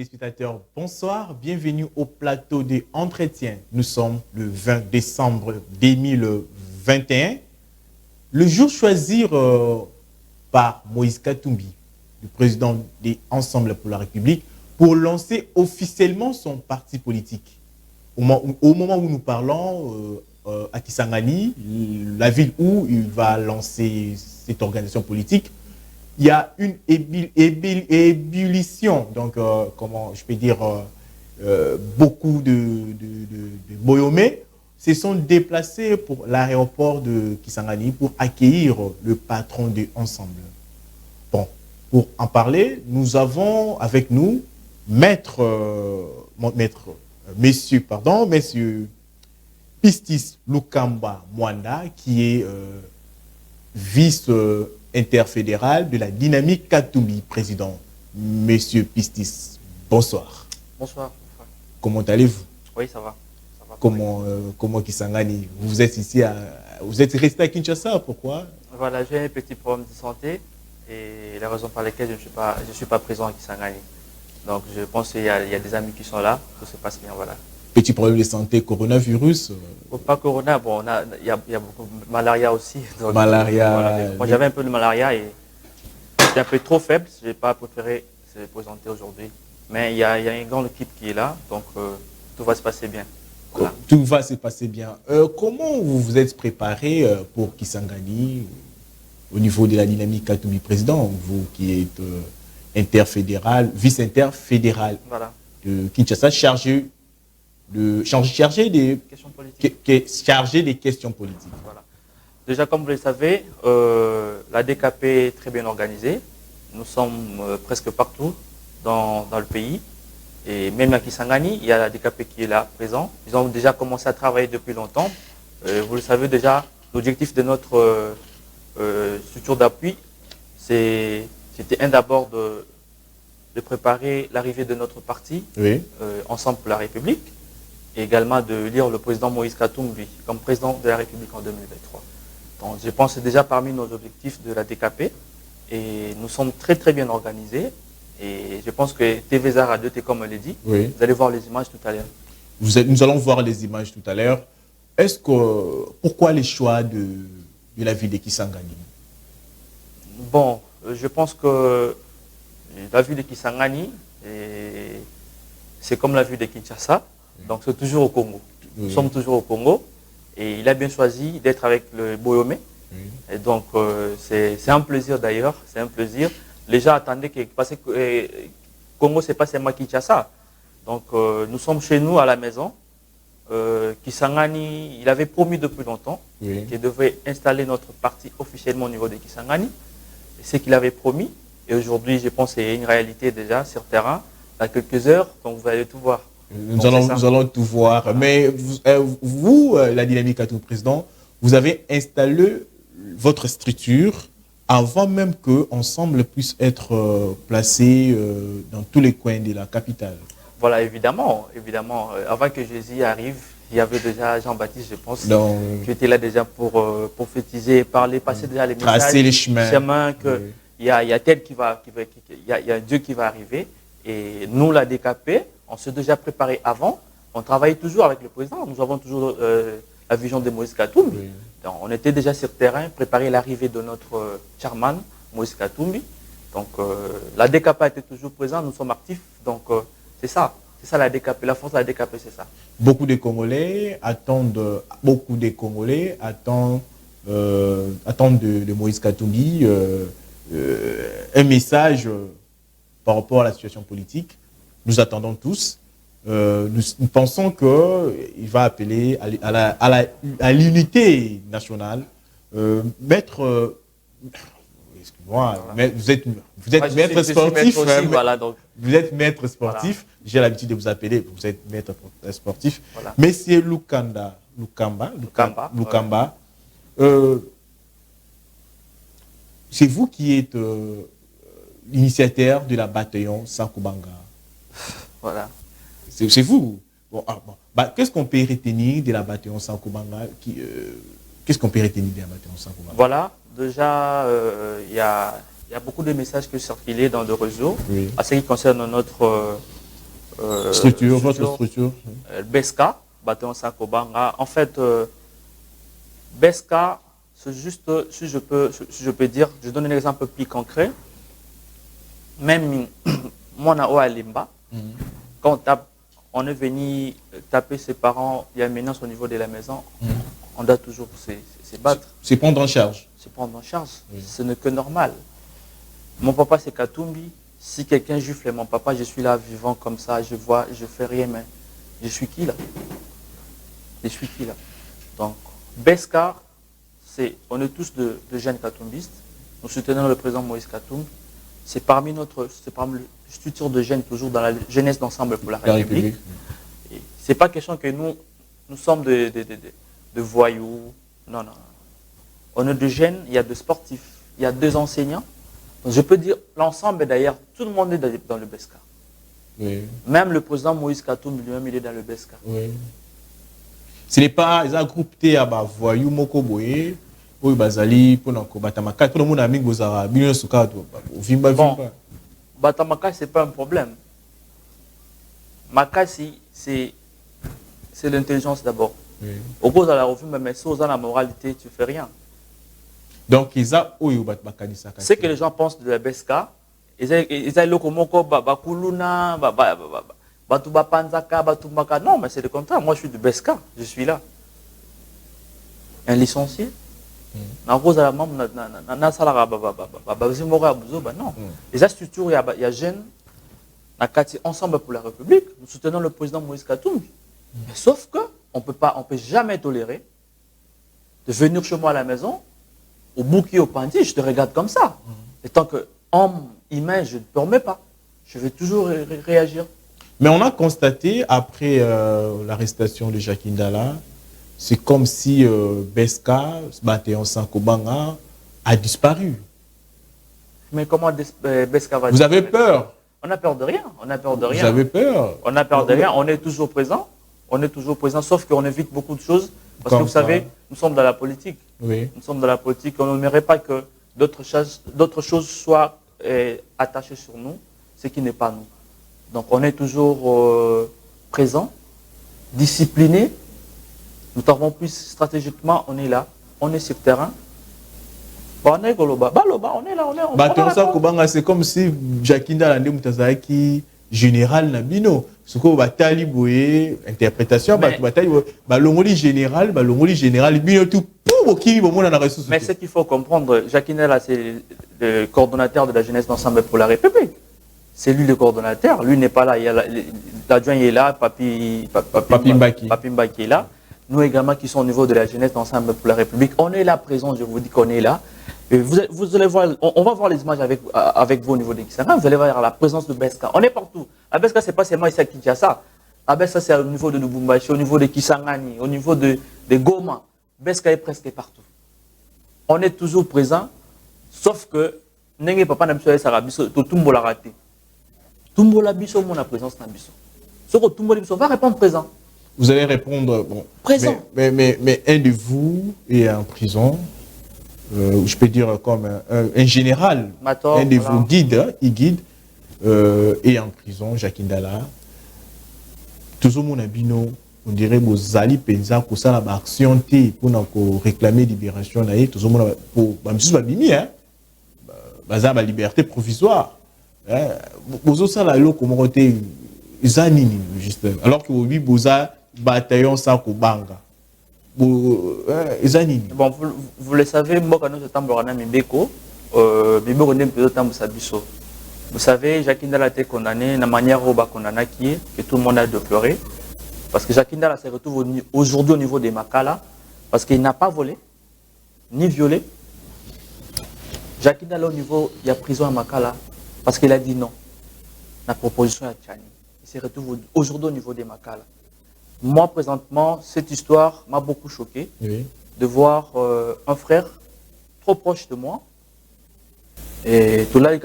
téléspectateurs, bonsoir. Bienvenue au plateau des entretiens. Nous sommes le 20 décembre 2021. Le jour choisi par Moïse Katumbi, le président des Ensemble pour la République, pour lancer officiellement son parti politique. Au moment où nous parlons, à Kisangani, la ville où il va lancer cette organisation politique, il y a une ébullition, donc comment je peux dire, beaucoup de Boyomé se sont déplacés pour l'aéroport de Kisangani pour accueillir le patron de Ensemble. Bon, pour en parler, nous avons avec nous Monsieur Pistis Lukamba Mwanda, qui est vice-interfédéral de la dynamique Katumbi, président. Monsieur Pistis, bonsoir. Bonsoir. Comment allez-vous? Oui, ça va. Comment Kisangani? Vous êtes ici vous êtes resté à Kinshasa, pourquoi? Voilà, j'ai un petit problème de santé et la raison par laquelle je ne suis pas présent à Kisangani. Donc je pense qu'il y a des amis qui sont là, tout se passe bien, voilà. Petit problème de santé, coronavirus? Pas corona, bon, il y a beaucoup de malaria aussi. Donc, malaria. Voilà, moi j'avais un peu de malaria et j'étais un peu trop faible, je n'ai pas préféré se présenter aujourd'hui. Mais il y a une grande équipe qui est là, donc tout va se passer bien. Voilà. Tout va se passer bien. Comment vous vous êtes préparé pour Kisangani au niveau de la dynamique Katumbi président, vous qui êtes interfédéral, vice-interfédéral voilà. de Kinshasa, chargé des questions politiques. Voilà. Déjà, comme vous le savez, la DKP est très bien organisée. Nous sommes presque partout dans le pays. Et même à Kisangani, il y a la DKP qui est là, présent. Ils ont déjà commencé à travailler depuis longtemps. Vous le savez déjà, l'objectif de notre structure d'appui, c'était d'abord de préparer l'arrivée de notre parti, oui. Ensemble pour la République, et également de lire le président Moïse Katumbi comme président de la République en 2023. Donc je pense que c'est déjà parmi nos objectifs de la DKP, et nous sommes très très bien organisés, et je pense que TVZA Radio, comme on l'a dit, oui. Vous allez voir les images tout à l'heure. Nous allons voir les images tout à l'heure. Pourquoi les choix de la ville de Kisangani? Bon, je pense que la ville de Kisangani, c'est comme la ville de Kinshasa, donc c'est toujours au Congo. Nous sommes toujours au Congo, et il a bien choisi d'être avec le Boyomé. Et donc c'est un plaisir d'ailleurs, c'est un plaisir. Les gens attendaient parce que Congo, c'est pas seulement Kinshasa. Donc nous sommes chez nous à la maison. Kisangani, il avait promis depuis longtemps qu'il devait installer notre parti officiellement au niveau de Kisangani. C'est qu'il avait promis. Et aujourd'hui, je pense que c'est une réalité déjà sur terrain. Dans quelques heures, donc vous allez tout voir. Nous allons tout voir. Voilà. Mais vous, la dynamique à tout président, vous avez installé votre structure avant même que Ensemble puisse être placé dans tous les coins de la capitale. Voilà, évidemment. Avant que Jésus arrive, il y avait déjà Jean-Baptiste, je pense, qui était là déjà pour prophétiser, parler, passer déjà les messages, tracer les chemins, que il y a tel il y a un Dieu qui va arriver. Et nous, la DKP, on s'est déjà préparé avant. On travaille toujours avec le président. Nous avons toujours la vision de Moïse Katumbi. Oui. Donc, on était déjà sur le terrain, préparer l'arrivée de notre chairman, Moïse Katumbi. Donc, la DKP était toujours présente, nous sommes actifs. Donc, c'est ça la DKP, la force de la DKP, c'est ça. Beaucoup de Congolais attendent de Moïse Katumbi un message par rapport à la situation politique. Nous attendons tous. Nous pensons qu'il va appeler à l'unité nationale. Excuse-moi, voilà. Vous êtes maître sportif. Vous êtes maître sportif. Voilà. J'ai l'habitude de vous appeler. Vous êtes maître sportif. Voilà. Monsieur Lukamba. C'est vous qui êtes l'initiateur de la bataillon Sankubanga. Voilà. C'est vous. Bon, qu'est-ce qu'on peut retenir de la bataillon Sankubanga? Qu'est-ce qu'on peut retenir de la bataillon Sankubanga? Voilà. Déjà, il y a beaucoup de messages qui circulent dans le réseau. Oui. À ce qui concerne Structure, votre structure. Beska, Bataillon Sakobanga. En fait, Beska, c'est juste, si je peux dire, je donne un exemple plus concret. Même moi, à Limba, quand on tape, on est venu taper ses parents, il y a une menace au niveau de la maison, on doit toujours se battre. C'est prendre en charge. C'est prendre en charge. Ce n'est que normal. Mon papa, c'est Katumbi. Si quelqu'un gifle mon papa, je suis là vivant comme ça, je vois, je fais rien, mais je suis qui là? Je suis qui là? Donc, Beska, on est tous de jeunes katumbistes. Nous soutenons le président Moïse Katumbi. C'est parmi la structure de jeunes, toujours dans la jeunesse d'ensemble pour la République. Ce n'est pas question que nous sommes de voyous. Non, non. On est de jeunes, il y a des sportifs, il y a 2 enseignants. Donc, je peux dire, l'ensemble d'ailleurs, tout le monde est dans le Beska. Oui. Même le président Moïse Katumbi lui-même, il est dans le Beska. Oui. Ce n'est pas un groupe à voyous, moko boye. Oui, Bazali, pour Batamaka, tout le monde a mis Bozara, Billion Soukato, Vimba Vimba. Bon, Batamaka, ce n'est pas un problème. Makasi, c'est l'intelligence d'abord. Oui. Au cause de la revue, mais si on a la moralité, tu ne fais rien. Donc, ce que les gens pensent de la Beska, ils ont le Komoko, Bakuluna, Batubapanzaka, Batumaka. Non, mais c'est le contraire. Moi, je suis de Beska, je suis là. Un licencié. Non. Les structures, il y a jeunes, ensemble pour la République, nous soutenons le président Moïse Katumbi. Mais sauf que on peut jamais tolérer de venir chez moi à la maison, au bouquet, au pandi, je te regarde comme ça. Et tant qu'homme humain, je ne permets pas. Je vais toujours réagir. Mais on a constaté, après l'arrestation de Jacques Ndala, c'est comme si Beska, Bataillon Sankobanga, a disparu. Mais comment Beska va disparaître? Vous avez peur? On n'a peur de rien. On n'a peur de rien. Vous avez peur? On n'a peur de rien. On est toujours présent. On est toujours présent, sauf qu'on évite beaucoup de choses. Parce que vous savez, nous sommes dans la politique. Oui. Nous sommes dans la politique. On n'aimerait pas que d'autres choses soient attachées sur nous, ce qui n'est pas nous. Donc on est toujours présent, discipliné. Nous avons plus stratégiquement, on est là, on est sur le terrain. On est là, c'est comme si Jacques Ndala Mutazaki général Nabino. Ce que batali boye interprétation, balongoli général, bino tout pour qui mais ce qu'il faut comprendre, Jacques Ndala, c'est le coordonnateur de la jeunesse d'ensemble pour la République. C'est lui le coordonnateur. Lui n'est pas là. L'adjoint est là, Papi Mbaki est là. Nous également qui sommes au niveau de la jeunesse ensemble pour la République, on est là présent, je vous dis qu'on est là. Et vous allez voir, on va voir les images avec vous au niveau de Kisanga, vous allez voir la présence de Beska. On est partout. À Beska, ce n'est pas seulement ici à Kinshasa. À Beska, c'est au niveau de Lubumbashi, au niveau de Kisangani, au niveau de Goma. Beska est presque partout. On est toujours présent, sauf que Nenge Papa Namsoye Sarabiso, tout l'a raté. Tout la biso, mon présence dans biso. Ce que tout le monde va répondre présent. Vous allez répondre, bon, présent. Mais un de vous est en prison, je peux dire comme un général, Mator, un de vous guide, est en prison, Jacques Ndala. Toujours mon abino, on dirait que Zali Penza, pour ça, la action pour réclamer libération, toujours mon pour la liberté provisoire. Vous avez la loi comme juste alors que vous avez bataillon Sakobanga. Bon, vous le savez, moi quand nous sommes en Mibeko, vous savez, Jacques Ndala a été condamné de la manière dont condamné que tout le monde a déploré. Parce que Jacques Ndala se retrouve aujourd'hui au niveau des Makala, parce qu'il n'a pas volé, ni violé. Jacques Ndala au niveau, il y a prison à Makala. Parce qu'il a dit non. La proposition à Tchani. Il se retrouve aujourd'hui au niveau des Makala. Moi, présentement, cette histoire m'a beaucoup choqué. Oui. De voir un frère trop proche de moi. Et tout là,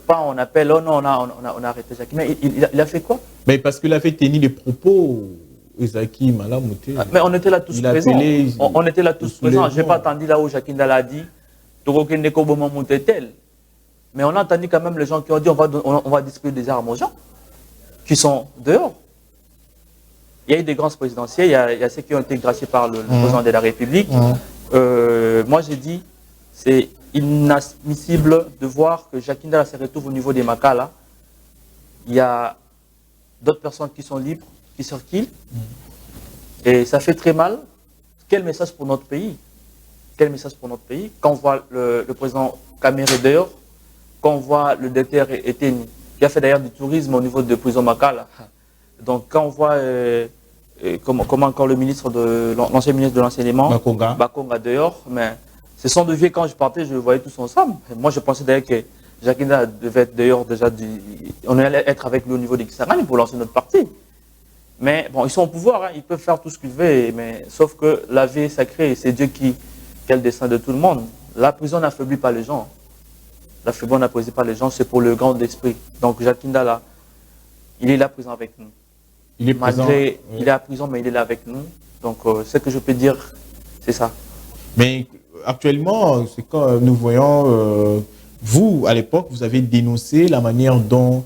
pas on appelle, oh non, on a arrêté Jacques. Mais il a fait quoi? Mais parce qu'il a fait tenir les propos. Mais on était là tous présents. On était là tous présents. Je n'ai pas attendu là où Jacques Ndala a dit mais on a entendu quand même les gens qui ont dit on va distribuer des armes aux gens. qui sont dehors. Il y a eu des grandes présidentielles, il y a ceux qui ont été graciés par le président de la République. Moi, j'ai dit, c'est inadmissible de voir que Jacques Ndala se retrouve au niveau des Makala. Il y a d'autres personnes qui sont libres, qui circulent. Et ça fait très mal. Quel message pour notre pays? Quel message pour notre pays? Quand on voit le président Kamere dehors, quand on voit le docteur Eteni, qui a fait d'ailleurs du tourisme au niveau de prison Makala. Donc quand on voit comment encore le ministre l'ancien ministre de l'enseignement, Bakonga dehors, mais ce sont de vieux, quand je partais, je le voyais tous ensemble. Et moi je pensais d'ailleurs que Jacques Ndala devait être dehors déjà, on allait être avec lui au niveau des Kisangani pour lancer notre parti. Mais bon, ils sont au pouvoir, hein, ils peuvent faire tout ce qu'ils veulent, mais sauf que la vie est sacrée, c'est Dieu qui a le destin de tout le monde. La prison n'affaiblit pas les gens. La prison n'affaiblit pas les gens, c'est pour le grand esprit. Donc Jacques Ndala, il est là présent avec nous. Il est présent. Il est à prison, mais il est là avec nous. Donc ce que je peux dire, c'est ça. Mais actuellement, c'est quand nous voyons, vous, à l'époque, vous avez dénoncé la manière dont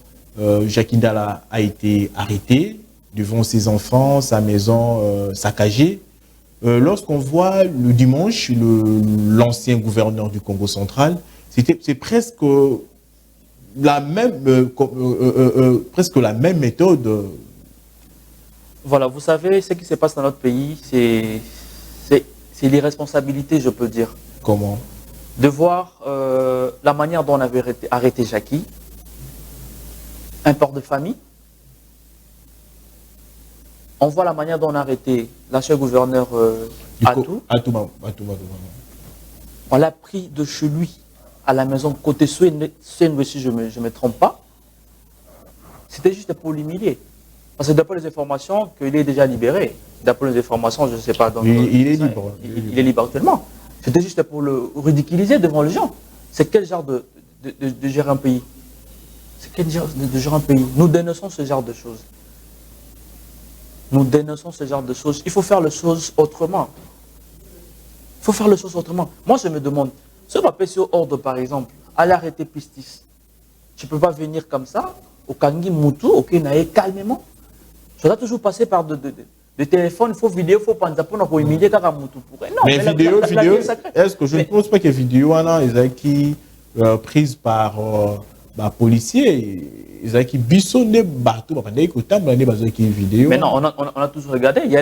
Jacques Ndala a été arrêté devant ses enfants, sa maison saccagée. Lorsqu'on voit le dimanche l'ancien gouverneur du Congo central, c'est presque la même, presque la même méthode. Voilà, vous savez, ce qui se passe dans notre pays, c'est l'irresponsabilité, je peux dire. Comment? De voir la manière dont on avait arrêté Jackie, un père de famille. On voit la manière dont on a arrêté l'ancien gouverneur Atou. On l'a pris de chez lui à la maison côté Senwe, si je ne me trompe pas. C'était juste pour l'humilier. Parce que d'après les informations, qu'il est déjà libéré. D'après les informations, je ne sais pas. Donc, il est libre. Il est libre actuellement. C'était juste pour le ridiculiser devant les gens. C'est quel genre de gérer un pays? C'est quel genre de gérer un pays? Nous dénonçons ce genre de choses. Nous dénonçons ce genre de choses. Il faut faire les choses autrement. Il faut faire les choses autrement. Moi, je me demande, ce papier sur ordre, par exemple, aller arrêter Pistis. Tu ne peux pas venir comme ça, au Kangi Moutou, au Kenae, calmement. Tu dois toujours passer par de téléphone, il faut vidéo, il faut penser pour humilier quand Moutou pourrait. Non, mais vidéo, est-ce que je ne pense pas que vidéo, qui prise par policiers, ils ont qui bissonné bateau, mais non, on a tous regardé. Il y a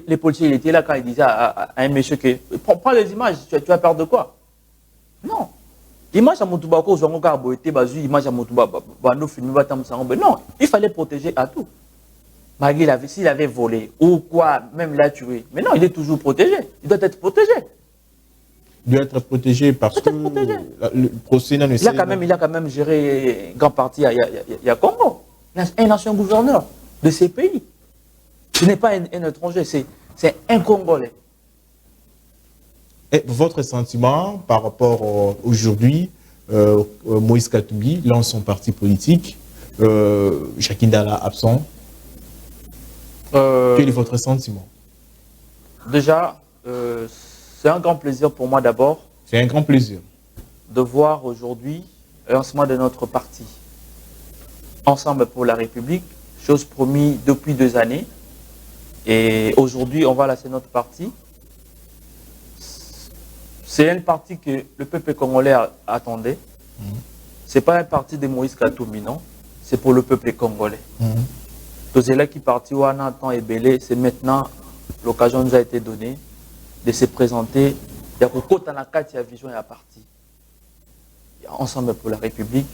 les policiers, ils étaient là quand ils disaient à un monsieur que prends les images, tu as peur de quoi? Non. L'image à Moutouba, image à Moutouba, non, il fallait protéger à tout. Malgré s'il avait volé ou quoi, même l'a tué. Mais non, il est toujours protégé. Il doit être protégé. Il doit être protégé parce que le procès n'a il a quand même géré grand partie il y a Congo. Un ancien gouverneur de ces pays. Ce n'est pas un étranger, c'est un Congolais. Et votre sentiment par rapport aujourd'hui, Moïse Katumbi lance son parti politique, Jacques Ndala absent. Quel est votre sentiment? Déjà, c'est un grand plaisir pour moi d'abord. C'est un grand plaisir. De voir aujourd'hui le lancement de notre parti. Ensemble pour la République, chose promise depuis 2 années. Et aujourd'hui, on va lancer notre parti. C'est un parti que le peuple congolais attendait. Ce n'est pas un parti de Moïse Katumbi, non. C'est pour le peuple congolais. C'est là qui parti où on attend et belé. C'est maintenant, l'occasion nous a été donnée de se présenter. Il y a beaucoup de vision et à parti. Ensemble pour la République.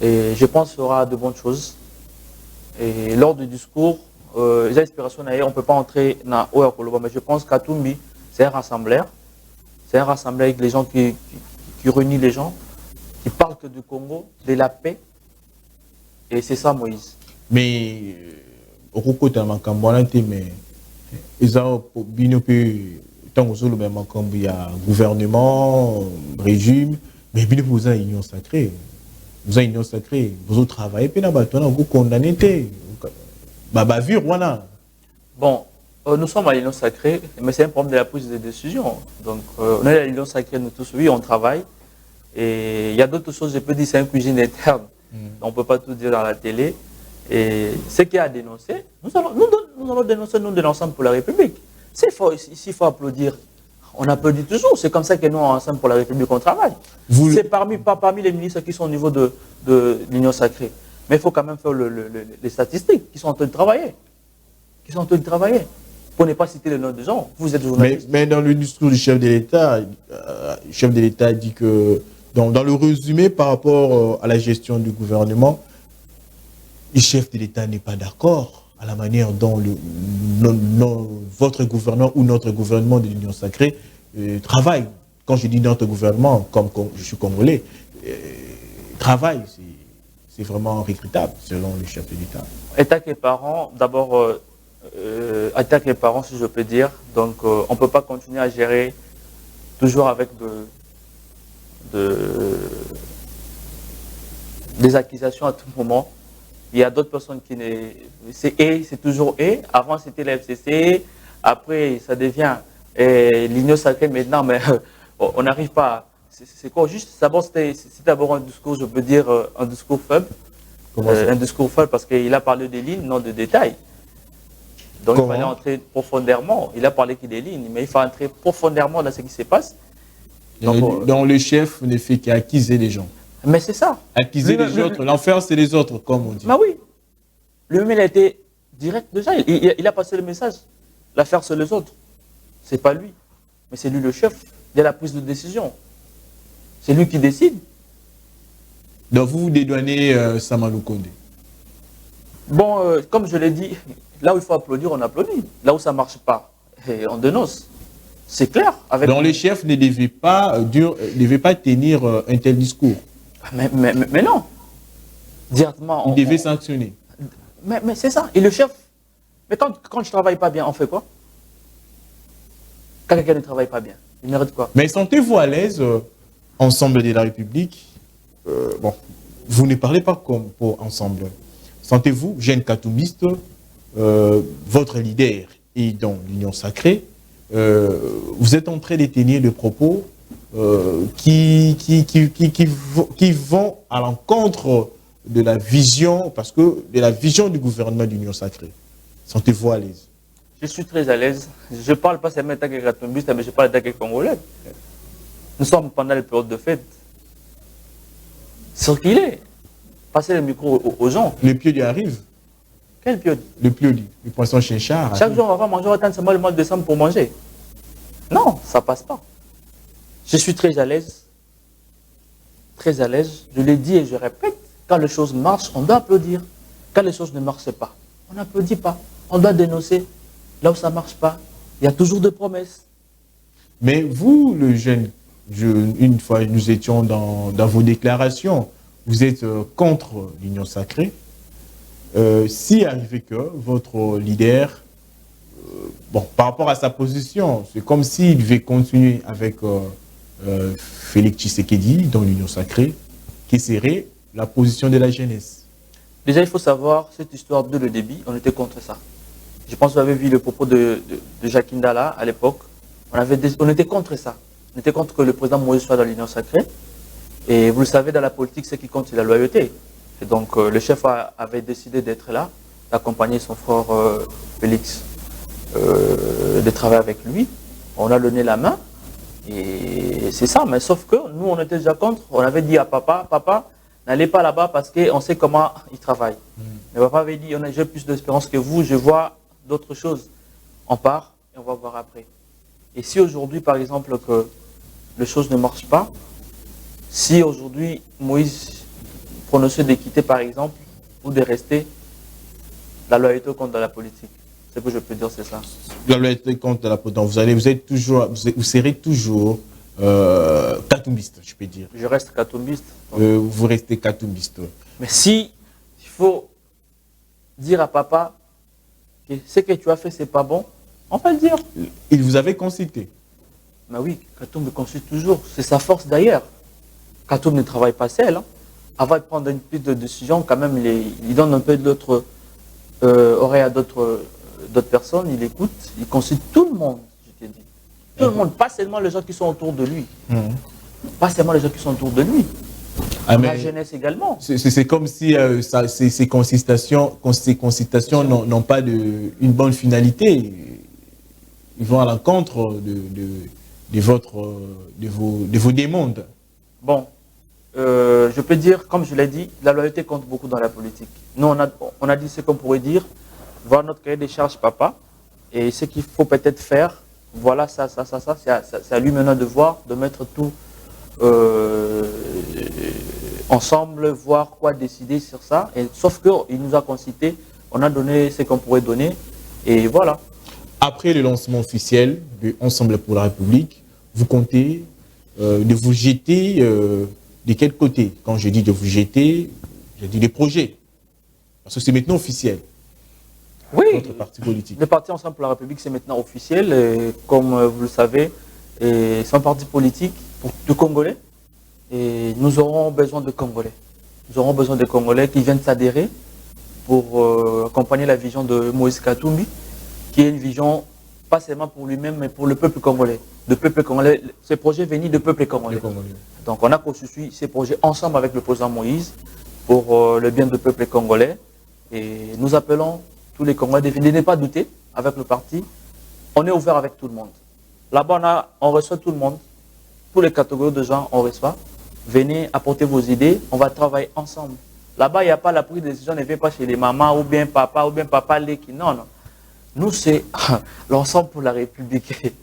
Et je pense qu'il y aura de bonnes choses. Et lors du discours, les inspirations, on ne peut pas entrer dans Oya Koloba, mais je pense qu'Katumbi, c'est un rassembleur. C'est un rassembleur avec les gens qui réunit les gens, qui parlent que du Congo, de la paix. Et c'est ça, Moïse. Mais, au côté de mais ils ont il y a gouvernement, régime, mais vous avez une union sacrée. Vous avez une union sacrée. Vous travaillez, puis vous condamnez. Bon, nous sommes à l'union sacrée, mais c'est un problème de la prise de décision. Donc, on est à l'union sacrée, nous tous, oui, on travaille. Et il y a d'autres choses, je peux dire, c'est une cuisine interne. On ne peut pas tout dire dans la télé. Et ce qui a dénoncé, nous allons dénoncer, nous dénonçons pour la République. S'il faut applaudir, on applaudit toujours. C'est comme ça que nous, ensemble pour la République, on travaille. C'est pas parmi les ministres qui sont au niveau de l'Union sacrée. Mais il faut quand même faire les statistiques qui sont en train de travailler. Pour ne pas citer le nom des gens. Vous êtes journaliste. Mais dans le discours du chef de l'État, dit que, dans le résumé par rapport à la gestion du gouvernement, le chef de l'État n'est pas d'accord à la manière dont votre gouvernement ou notre gouvernement de l'Union sacrée travaille. Quand je dis notre gouvernement, comme je suis congolais, travaille, c'est vraiment regrettable selon le chef de l'État. État et parents, d'abord, État et parents, si je peux dire. Donc, on ne peut pas continuer à gérer toujours avec des accusations à tout moment. Il y a d'autres personnes qui ne... c'est toujours et. Avant, c'était la FCC. Après, ça devient l'Union sacrée maintenant, mais on n'arrive pas. C'est quoi? Juste, d'abord, c'était d'abord un discours, je peux dire, un discours faible. Un discours faible parce qu'il a parlé des lignes, non de détails. Donc, il fallait entrer profondément. Il a parlé que des lignes, mais il faut entrer profondément dans ce qui se passe. Donc, le chef ne fait qu'accuser les gens. Mais c'est ça. Accuser les autres. L'enfer, c'est les autres, comme on dit. Bah oui. Lui-même, il a été direct déjà. Il a passé le message. L'affaire, c'est les autres. C'est pas lui. Mais c'est lui le chef. Il y a la prise de décision. C'est lui qui décide. Donc, vous dédouanez Samalou Condé. Bon, comme je l'ai dit, là où il faut applaudir, on applaudit. Là où ça ne marche pas, on dénonce. C'est clair. Donc, les chefs ne devaient pas tenir un tel discours. Mais non. Directement. Ils devaient sanctionner. Mais c'est ça. Et le chef, mais quand je ne travaille pas bien, on fait quoi? Quand quelqu'un ne travaille pas bien, il mérite quoi? Mais sentez-vous à l'aise, ensemble de la République, bon, vous ne parlez pas comme pour ensemble. Sentez-vous, jeune katoumbiste, votre leader est dans l'Union sacrée, vous êtes en train de tenir des propos qui vont à l'encontre de la vision, de la vision du gouvernement de l'Union sacrée. Sentez-vous à l'aise? Je suis très à l'aise. Je ne parle pas seulement tant que katoumbiste, mais je parle tant que congolais. Nous sommes pendant les périodes de fête. Circulez. Passez le micro aux gens. Le piodi arrive. Quel piodi? Le piodi, le poisson chinchard. Chaque jour, on va manger, on va attendre seulement le mois de décembre pour manger. Non, ça ne passe pas. Je suis très à l'aise. Très à l'aise. Je l'ai dit et je répète. Quand les choses marchent, on doit applaudir. Quand les choses ne marchent pas, on n'applaudit pas. On doit dénoncer. Là où ça ne marche pas, il y a toujours des promesses. Mais vous, le jeune, une fois nous étions dans vos déclarations, vous êtes contre l'Union sacrée. Si arrivé que votre leader, bon, par rapport à sa position, c'est comme s'il devait continuer avec Félix Tshisekedi dans l'Union sacrée, qui serait la position de la jeunesse. Déjà, il faut savoir, cette histoire de le débit, on était contre ça. Je pense que vous avez vu le propos de Jacques Ndala à l'époque. On était contre ça. On était contre que le président Moïse soit dans l'Union sacrée. Et vous le savez, dans la politique, ce qui compte, c'est la loyauté. Et donc, le chef avait décidé d'être là, d'accompagner son frère Félix, de travailler avec lui. On a donné la main. Et c'est ça. Mais sauf que nous, on était déjà contre. On avait dit à papa, n'allez pas là-bas parce qu'on sait comment il travaille. Mais papa avait dit, j'ai plus d'espérance que vous, je vois d'autres choses. On part et on va voir après. Et si aujourd'hui, par exemple, que les choses ne marchent pas, si aujourd'hui Moïse prononçait de quitter, par exemple, ou de rester, la loyauté compte dans la politique. Ce que je peux dire, c'est ça. La loyauté compte dans la politique. Vous serez toujours katoumbiste, je peux dire. Je reste katoumbiste. Vous restez katoumbiste. Mais si il faut dire à papa que ce que tu as fait, c'est pas bon, on va le dire. Il vous avait consulté. Mais oui, Katoum me consulte toujours. C'est sa force d'ailleurs. Katoum ne travaille pas seul. Hein. Avant de prendre une prise de décision, quand même, il donne un peu de l'autre oreille à d'autres personnes. Il écoute, il consulte tout le monde, je te dis. Tout le monde, pas seulement les gens qui sont autour de lui. Pas seulement les gens qui sont autour de lui. Ah, la jeunesse également. C'est comme si ces consultations n'ont pas une bonne finalité. Ils vont à l'encontre de vos demandes. Bon, je peux dire, comme je l'ai dit, la loyauté compte beaucoup dans la politique. Nous, on a dit ce qu'on pourrait dire, voir notre cahier des charges, papa, et ce qu'il faut peut-être faire, voilà, ça, c'est à lui maintenant de voir, de mettre tout ensemble, voir quoi décider sur ça. Et, sauf qu'il nous a concité, on a donné ce qu'on pourrait donner, et voilà. Après le lancement officiel de Ensemble pour la République, vous comptez de vous jeter de quel côté? Quand je dis de vous jeter, je dis des projets. Parce que c'est maintenant officiel. Oui, notre parti politique. Le parti Ensemble pour la République, c'est maintenant officiel. Et comme vous le savez, c'est un parti politique pour tout Congolais. Et nous aurons besoin de Congolais. Nous aurons besoin de Congolais qui viennent s'adhérer pour accompagner la vision de Moïse Katumbi, qui est une vision pas seulement pour lui-même, mais pour le peuple congolais. Le peuple congolais, ce projet venu de peuple congolais. Donc on a construit ces projets ensemble avec le président Moïse pour le bien du peuple congolais. Et nous appelons tous les Congolais de ne pas douter avec le parti. On est ouvert avec tout le monde. Là-bas, on reçoit tout le monde. Tous les catégories de gens, on reçoit. Venez apporter vos idées, on va travailler ensemble. Là-bas, il n'y a pas la prise de décision, ne vient pas chez les mamans ou bien papa qui. Non, non. Nous, c'est l'ensemble pour la République.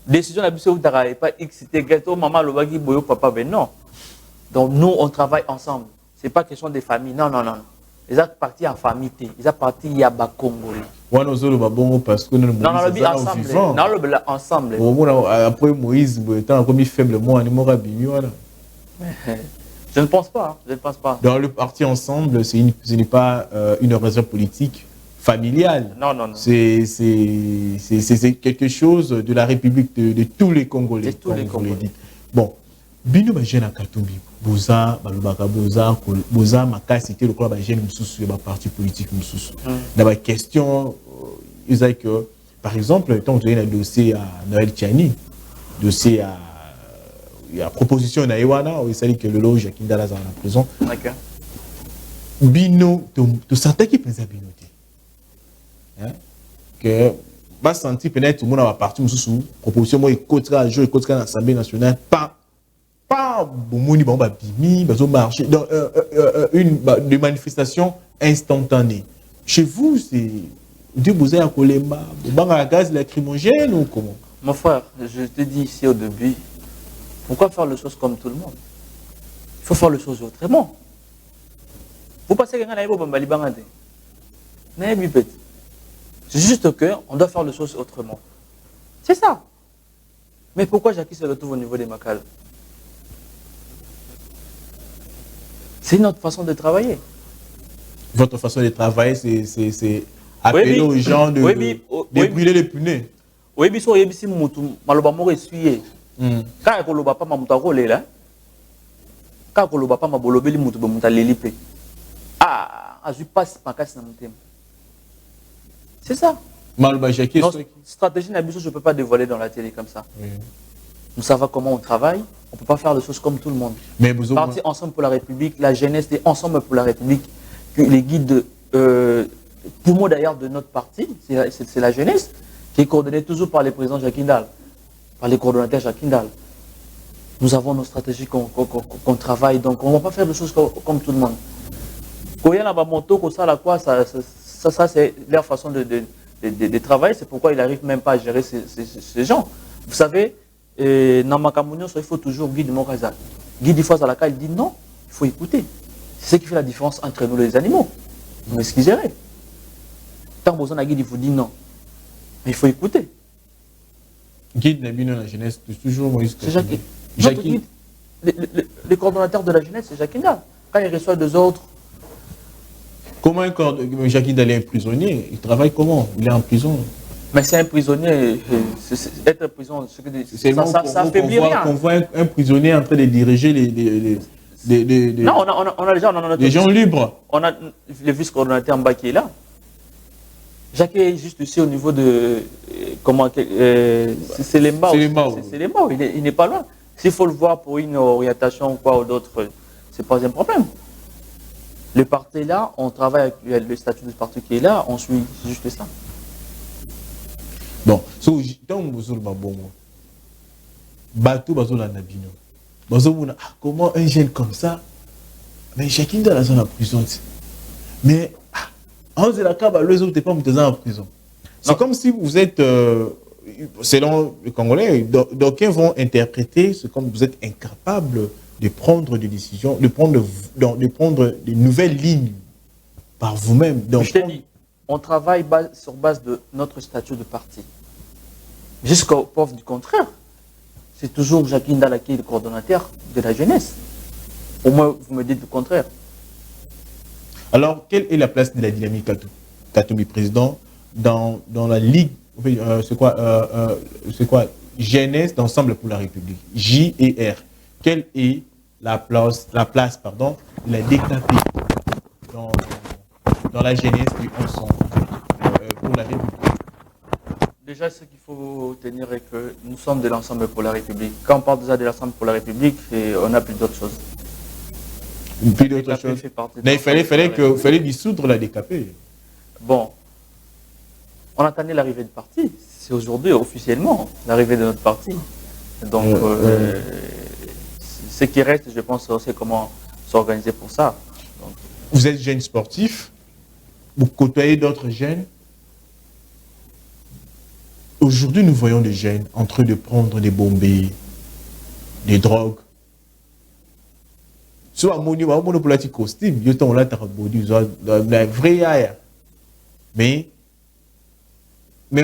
Décision d'habiter où tu pas X, gâteau, maman, le bagi, boyo, papa, ben non. Donc, nous, on travaille ensemble. Ce n'est pas question des familles. Non, non, non. Ils sont partis en famille. Ils sont partis, il y a des Congolais. Ouais, nous sommes bon parce que nous sommes ensemble. Non, ensemble. Après Moïse, tant comme il faible, moi, je ne pense pas. Je ne pense pas. Dans le parti Ensemble, ce n'est pas une raison politique familiale. Non, non, non. C'est quelque chose de la République de tous les Congolais. De tous les Congolais. Bon, Bino Bajena Katumbi, Boza, Balubaka Boza, Makasité, le club Bajena Moussoussou, le parti politique Moussoussou. Dans la question, ils disent que, par exemple, quand on a un dossier à Noël Tchani, dossier à proposition à Iwana, il s'agit que le loge à Kindala dans la prison. D'accord. Bino, tu sentais qu'il pensait Bino. Que va sentir peut-être tout le monde va partir sous proposition moi écoute à jour écoute à l'Assemblée nationale pas bon ba bimi ba marcher dans des manifestations instantanées. Chez vous c'est du bouser à Kolemba, ba gaz lacrymogène ou comment? Mon frère, je te dis ici au début, pourquoi faire les choses comme tout le monde? Il faut faire les choses autrement. Vous pensez que ngana yebo bambali bangade? Na bipet. C'est juste qu'on doit faire les choses autrement. C'est ça. Mais pourquoi Jackie se retrouve au niveau des Makal? C'est notre façon de travailler. Votre façon de travailler, c'est appeler aux gens de brûler les punais. Oui, mais si vous avez essuyé, quand vous n'avez pas de là, quand vous n'avez pas de je passe ma casse dans mon thème. C'est ça. Notre stratégie, je ne peux pas dévoiler dans la télé comme ça. Oui. Nous savons comment on travaille. On ne peut pas faire les choses comme tout le monde. Mais vous Parti Ensemble pour la République, la jeunesse est Ensemble pour la République, les guides, pour moi d'ailleurs, de notre parti, c'est la jeunesse, qui est coordonnée toujours par les présidents Jacques Indal, par les coordonnateurs Jacques Indal. Nous avons nos stratégies qu'on travaille, donc on ne va pas faire les choses comme tout le monde. Quand il y a un moto, ça c'est leur façon de travailler, c'est pourquoi il n'arrive même pas à gérer ces gens. Vous savez, dans Makamounion, il faut toujours guide Mokaza. Guide des fois à laquelle il dit non, il faut écouter. C'est ce qui fait la différence entre nous les animaux. Vous m'excuserez. Tant que vous avez guide, il vous dit non. Mais il faut écouter. Guide Nabino la jeunesse, c'est toujours Moïse. C'est Jacques. Le coordonnateur de la jeunesse, c'est Jacques Indal. Quand il reçoit des ordres. Comment Jacques Indal est un prisonnier? Il travaille comment? Il est en prison. Mais c'est un prisonnier, être prison, ça affaiblit rien. On voit un prisonnier en train de diriger non, on a déjà les gens libres. On a le vice-coordonnateur Mba qui est là. Jacques est juste ici au niveau de comment c'est les Mbao. Il n'est pas loin. S'il faut le voir pour une orientation ou quoi ou d'autres, c'est pas un problème. Le parti est là, on travaille avec le statut du parti qui est là, on suit, c'est juste ça. Bon, so, tant que vous avez bon, bateau, bateau, la nabino. Comment un jeune comme ça, mais chacun dans la zone en prison. Mais, on dit la cave, les autres, pas en prison. C'est comme si vous êtes, selon les Congolais, d'aucuns vont interpréter, c'est comme vous êtes incapable de prendre des décisions, de prendre des nouvelles lignes par vous-même. Je t'ai dit, on travaille sur base de notre statut de parti. Jusqu'au preuve du contraire. C'est toujours Jacqueline Dala qui est le coordonnateur de la jeunesse. Au moins, vous me dites le contraire. Alors, quelle est la place de la dynamique Katumbi président dans la Ligue, c'est quoi Jeunesse d'ensemble pour la République, J et R. Quelle est la place de la DKP dans la jeunesse du ensemble pour la République? Déjà, ce qu'il faut tenir est que nous sommes de l'ensemble pour la République. Quand on parle déjà de l'ensemble pour la République, on a plus d'autres choses. Plus d'autres choses. Mais il fallait dissoudre la DKP. Bon. On attendait l'arrivée du parti. C'est aujourd'hui, officiellement, l'arrivée de notre parti. Donc, ce qui reste, je pense, c'est comment s'organiser pour ça. Donc, vous êtes jeune sportif, vous côtoyez d'autres jeunes. Aujourd'hui, nous voyons des jeunes en train de prendre des bombes, des drogues. Soit mon petit costume, il y a vrai air. Mais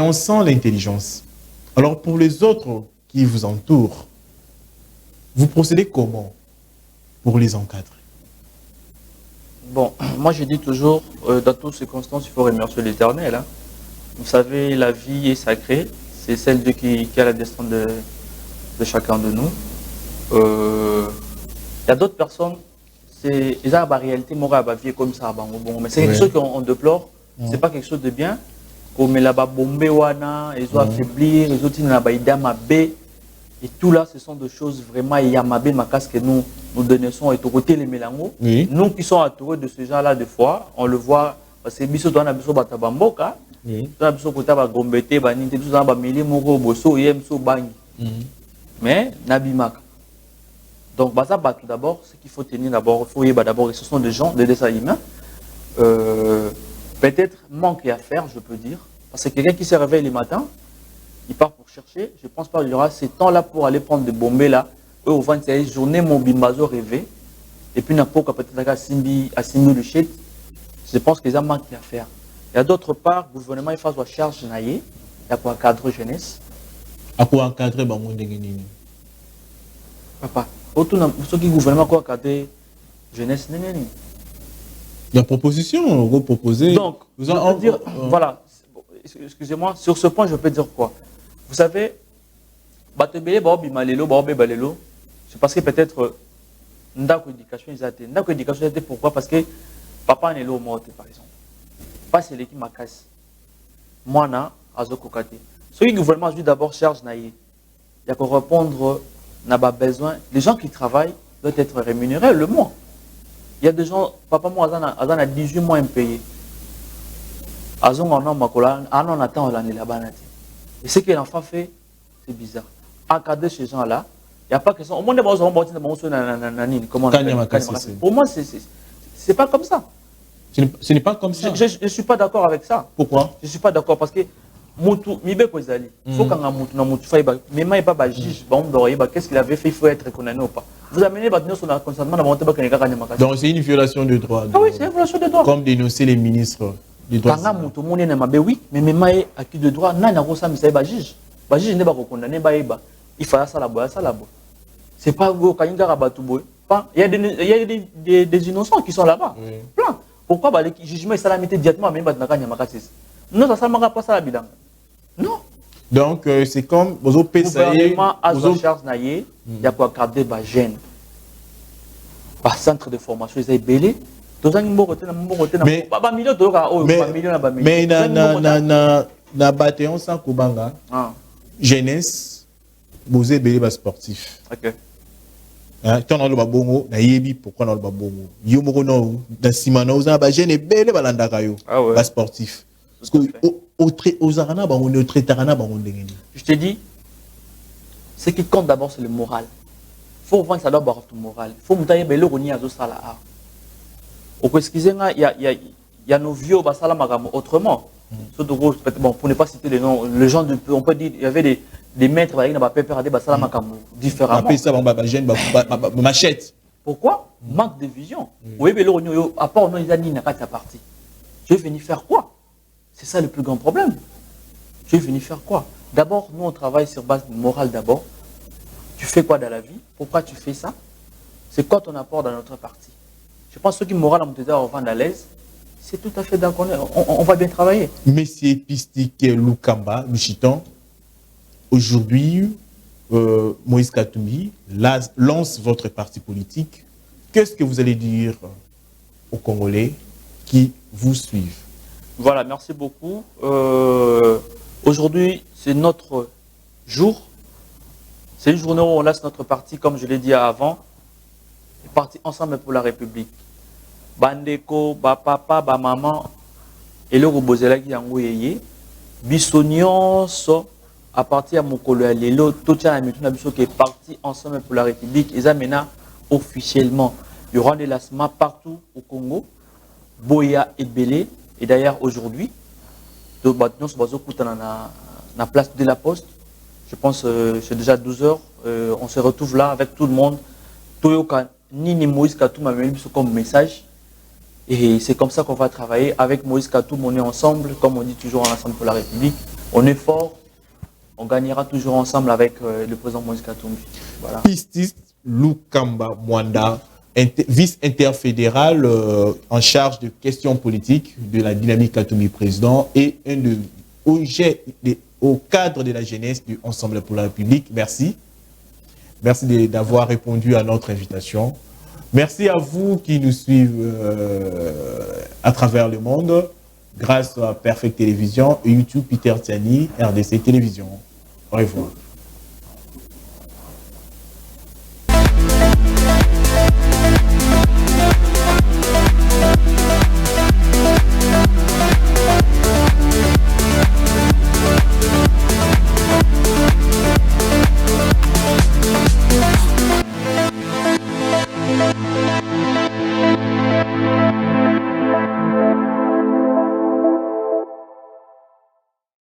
on sent l'intelligence. Alors pour les autres qui vous entourent, vous procédez comment pour les encadrer? Bon, moi je dis toujours, dans toutes circonstances, il faut remercier l'Éternel. Hein. Vous savez, la vie est sacrée. C'est celle de qui a la destin de chacun de nous. Il y a d'autres personnes, ils ont la réalité morale, la vie est comme ça. Mais c'est quelque chose qu'on déplore. C'est pas quelque chose de bien. Comme la bombe wana, ils ont affaiblir, ils ont dit na baïda mabé. Et tout là, ce sont des choses vraiment yamabé makas que nous dénonçons et tout côté les mélango. Nous qui sommes entourés de ce genre-là de fois, on le voit parce que biso dans la biso batabamboka, dans la biso kota ba gombete ba ninte tout ça ba mili moko boso yem so bangi. Mais nabimaka. Donc baza tout d'abord, ce qu'il faut tenir d'abord, il faut y d'abord, ce sont des gens, des dessins humains. Peut-être manque à faire, je peux dire. Parce que quelqu'un qui se réveille le matin, il part pour chercher. Je ne pense pas qu'il y aura ces temps-là pour aller prendre des bombes là. Eux, au 21 journée, mon bimbazo rêvé. Et puis, peut-être à Simbi le shit. Je pense qu'ils ont manqué à faire. Il y a d'autre part, le gouvernement, il fait sa charge naïe. Il y a pour encadrer jeunesse. À quoi encadrer le monde de papa, ce qui gouvernement quoi encadrer jeunesse, il y a proposition, vous proposez. Donc, voilà, excusez-moi, sur ce point, je peux dire quoi? Vous savez, c'est parce que peut-être, ndako éducation, pourquoi? Parce que papa n'est pas mort, par exemple. Pas c'est l'équipe m'a cassé. Moi, na, azoko kate. Ce qui gouvernement dit d'abord charge naïe. Il y a qu'à répondre, n'a pas besoin. Les gens qui travaillent doivent être rémunérés le mois. Il y a des gens, papa moi, Azan a 18 mois impayés. Azan on attend l'année là-bas. Et ce que l'enfant fait, c'est bizarre. Encadrer ces gens-là, il n'y a pas que ça. Au moins, pour moi, c'est pas comme ça. Ce n'est pas comme ça. Je ne suis pas d'accord avec ça. Pourquoi? Je ne suis pas d'accord parce que il faut qu'un pas juge, qu'est-ce qu'il avait fait, il faut être condamné ou pas. Vous amenez sur consentement de donc c'est une violation de droit. Ah oui, c'est une violation de droit. Comme dénoncer les ministres des droits. Oui, mais même acquis de droit, n'a pas ça juge. Le juge n'est pas condamné, il faut ça là-bas. C'est pas au Kayinga Rabatouboy. Il y a des innocents qui sont là-bas. Plein. Pourquoi le jugement est salamité directement même dans Makassis? Non, ça ne marche pas ça la bilan. Non. Donc, c'est comme vous avez gouvernement à sa charge, il y a quoi garder les jeunes. Par centre de formation, ils ont belé. Mais na bataillon sans Kubanga, jeunesse, vous avez belé sportif. Tant dans le babongo, na yebi pourquoi dans le babongo. Yo moko non, dans simana oza ba jeune belle balanda kayo. Ah ouais. Pas sportif. Parce que aux arana ba on est au traitarana ba on ndengeni. Je te dis, ce qui compte d'abord, c'est le moral. Il faut voir que ça doit avoir ton moral. Il faut monter belle roni à ça là. Excusez-moi, il y a nos vieux basala magamo autrement. Bon, pour ne pas citer les noms, les gens on peut dire il y avait des maîtres qui n'avaient pas peur de basala magamo différemment. Après ça ba jeune ba machette. Pourquoi? Manque de vision. Oui, belle roni à part non ils a dit n'a pas ta partie. Je vais venir faire quoi? C'est ça le plus grand problème. Je vais venir faire quoi? D'abord, nous, on travaille sur base morale d'abord. Tu fais quoi dans la vie? Pourquoi tu fais ça? C'est quoi ton apport dans notre parti? Je pense que ceux qui moral on va à l'aise, c'est tout à fait d'accord. On va bien travailler. Monsieur Pistique Lukamba, Luchitan, aujourd'hui, Moïse Katumbi lance votre parti politique. Qu'est-ce que vous allez dire aux Congolais qui vous suivent? Voilà, merci beaucoup. Aujourd'hui, c'est notre jour. C'est une journée où on lance notre parti, comme je l'ai dit avant. Parti Ensemble pour la République. Bandeko, ba papa, ba maman, et le robozela qui yango yeye. Bisognon so à partir de mokolo ya lelo totia na mitu na biso qui est parti Ensemble pour la République. Ils amènent officiellement. Il y aura des lancements partout au Congo. Boya et Belé. Et d'ailleurs aujourd'hui, nous sommes na place de la Poste. Je pense que c'est déjà 12 heures. On se retrouve là avec tout le monde. Toyoka Nini Moïse Katou m'a mis comme message. Et c'est comme ça qu'on va travailler. Avec Moïse Katou, on est ensemble. Comme on dit toujours Ensemble pour la République. On est fort. On gagnera toujours ensemble avec le président Moïse Katou. Voilà. Pistis Lukamba Mwanda, vice-interfédéral en charge de questions politiques de la dynamique Katumbi président et au cadre de la jeunesse du Ensemble pour la République. Merci. Merci d'avoir répondu à notre invitation. Merci à vous qui nous suivez à travers le monde grâce à Perfect Télévision et YouTube Peter Tiani, RDC Télévision. Au revoir.